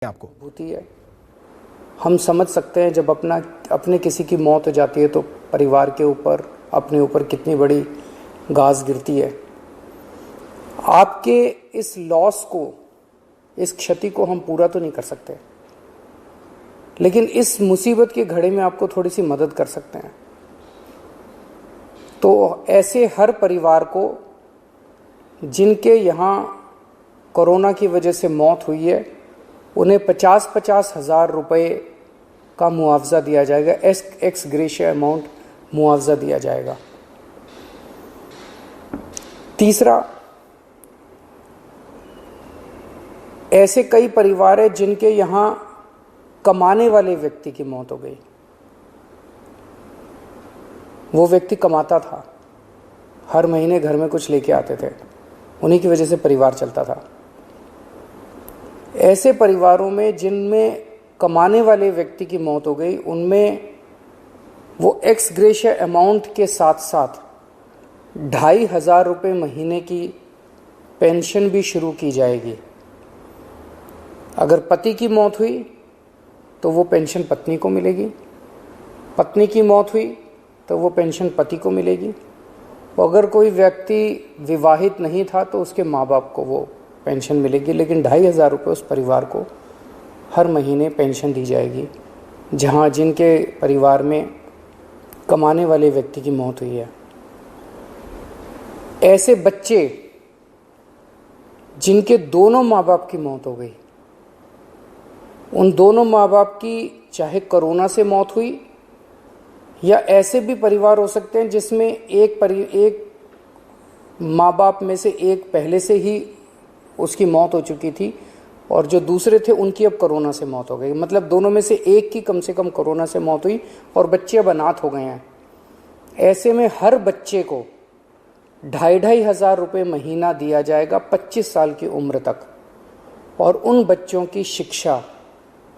आपको होती है। हम समझ सकते हैं जब अपने किसी की मौत हो जाती है तो परिवार के ऊपर, अपने ऊपर कितनी बड़ी गाज गिरती है। आपके इस लॉस को, इस क्षति को हम पूरा तो नहीं कर सकते, लेकिन इस मुसीबत के घड़े में आपको थोड़ी सी मदद कर सकते हैं। तो ऐसे हर परिवार को जिनके यहाँ कोरोना की वजह से मौत हुई है, उन्हें 50-50 हज़ार रुपये का मुआवजा दिया जाएगा, एक्स ग्रेशिया अमाउंट मुआवजा दिया जाएगा। तीसरा, ऐसे कई परिवार हैं जिनके यहाँ कमाने वाले व्यक्ति की मौत हो गई। वो व्यक्ति कमाता था, हर महीने घर में कुछ लेके आते थे, उन्हीं की वजह से परिवार चलता था। ऐसे परिवारों में जिनमें कमाने वाले व्यक्ति की मौत हो गई, उनमें वो एक्स ग्रेशिया अमाउंट के साथ साथ 2,500 रुपये महीने की पेंशन भी शुरू की जाएगी। अगर पति की मौत हुई तो वो पेंशन पत्नी को मिलेगी, पत्नी की मौत हुई तो वो पेंशन पति को मिलेगी, और अगर कोई व्यक्ति विवाहित नहीं था तो उसके माँ बाप को वो पेंशन मिलेगी। लेकिन 2,500 रुपये उस परिवार को हर महीने पेंशन दी जाएगी जहाँ जिनके परिवार में कमाने वाले व्यक्ति की मौत हुई है। ऐसे बच्चे जिनके दोनों माँ बाप की मौत हो गई, उन दोनों माँ बाप की चाहे कोरोना से मौत हुई, या ऐसे भी परिवार हो सकते हैं जिसमें एक माँ बाप में से एक पहले से ही उसकी मौत हो चुकी थी और जो दूसरे थे उनकी अब कोरोना से मौत हो गई। मतलब दोनों में से एक की कम से कम कोरोना से मौत हुई और बच्चे अब अनाथ हो गए हैं। ऐसे में हर बच्चे को 2,500 रुपये महीना दिया जाएगा 25 साल की उम्र तक, और उन बच्चों की शिक्षा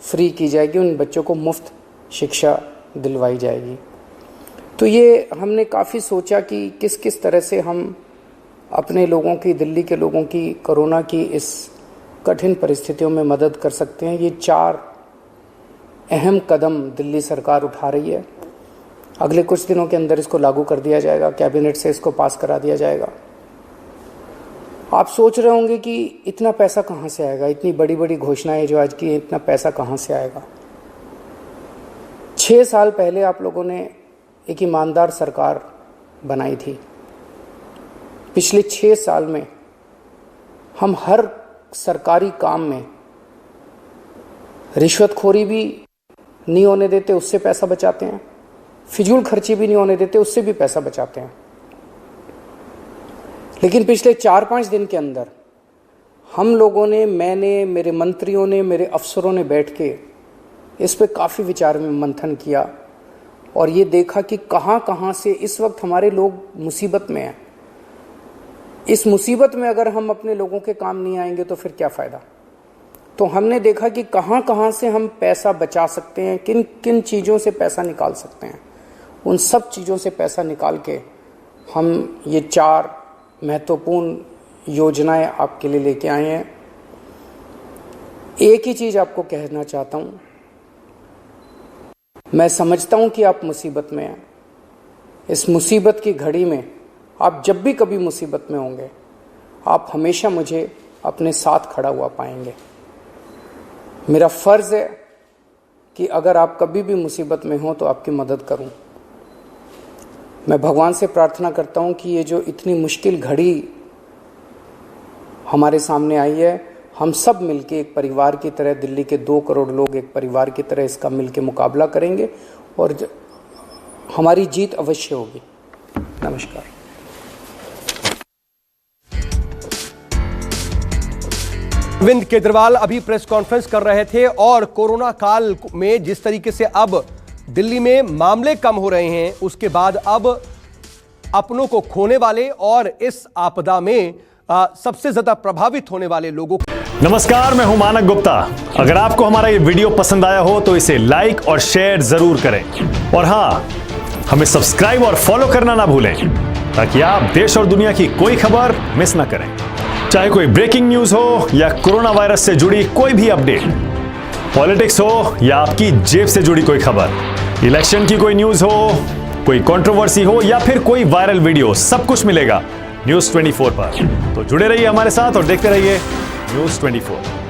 फ्री की जाएगी, उन बच्चों को मुफ्त शिक्षा दिलवाई जाएगी। तो ये हमने काफ़ी सोचा कि किस किस तरह से हम अपने लोगों की, दिल्ली के लोगों की कोरोना की इस कठिन परिस्थितियों में मदद कर सकते हैं। ये 4 अहम कदम दिल्ली सरकार उठा रही है। अगले कुछ दिनों के अंदर इसको लागू कर दिया जाएगा, कैबिनेट से इसको पास करा दिया जाएगा। आप सोच रहे होंगे कि इतना पैसा कहाँ से आएगा, इतनी बड़ी बड़ी घोषणाएं जो आज की हैं, इतना पैसा कहाँ से आएगा। 6 साल पहले आप लोगों ने एक ईमानदार सरकार बनाई थी। पिछले 6 साल में हम हर सरकारी काम में रिश्वतखोरी भी नहीं होने देते, उससे पैसा बचाते हैं, फिजूल खर्ची भी नहीं होने देते, उससे भी पैसा बचाते हैं। लेकिन पिछले 4-5 दिन के अंदर हम लोगों ने, मैंने, मेरे मंत्रियों ने, मेरे अफसरों ने बैठ के इस पे काफ़ी विचार में मंथन किया और ये देखा कि कहाँ कहाँ से इस वक्त हमारे लोग मुसीबत में हैं। इस मुसीबत में अगर हम अपने लोगों के काम नहीं आएंगे तो फिर क्या फ़ायदा। तो हमने देखा कि कहाँ कहाँ से हम पैसा बचा सकते हैं, किन किन चीज़ों से पैसा निकाल सकते हैं। उन सब चीज़ों से पैसा निकाल के हम ये 4 महत्वपूर्ण योजनाएं आपके लिए लेके आए हैं। एक ही चीज़ आपको कहना चाहता हूँ, मैं समझता हूँ कि आप मुसीबत में हैं। इस मुसीबत की घड़ी में आप जब भी कभी मुसीबत में होंगे, आप हमेशा मुझे अपने साथ खड़ा हुआ पाएंगे। मेरा फ़र्ज़ है कि अगर आप कभी भी मुसीबत में हो तो आपकी मदद करूं। मैं भगवान से प्रार्थना करता हूं कि ये जो इतनी मुश्किल घड़ी हमारे सामने आई है, हम सब मिलके एक परिवार की तरह, दिल्ली के 2 करोड़ लोग एक परिवार की तरह इसका मिलके मुकाबला करेंगे और हमारी जीत अवश्य होगी। नमस्कार। अरविंद केजरीवाल अभी प्रेस कॉन्फ्रेंस कर रहे थे और कोरोना काल में जिस तरीके से अब दिल्ली में मामले कम हो रहे हैं, उसके बाद अब अपनों को खोने वाले और इस आपदा में सबसे ज्यादा प्रभावित होने वाले लोगों को। नमस्कार, मैं हूं मानक गुप्ता। अगर आपको हमारा ये वीडियो पसंद आया हो तो इसे लाइक और शेयर जरूर करें, और हां, हमें सब्सक्राइब और फॉलो करना ना भूलें ताकि आप देश और दुनिया की कोई खबर मिस ना करें। चाहे कोई ब्रेकिंग न्यूज हो या कोरोना वायरस से जुड़ी कोई भी अपडेट, पॉलिटिक्स हो या आपकी जेब से जुड़ी कोई खबर, इलेक्शन की कोई न्यूज हो, कोई कंट्रोवर्सी हो या फिर कोई वायरल वीडियो, सब कुछ मिलेगा न्यूज़ 24 पर। तो जुड़े रहिए हमारे साथ और देखते रहिए न्यूज़ 24।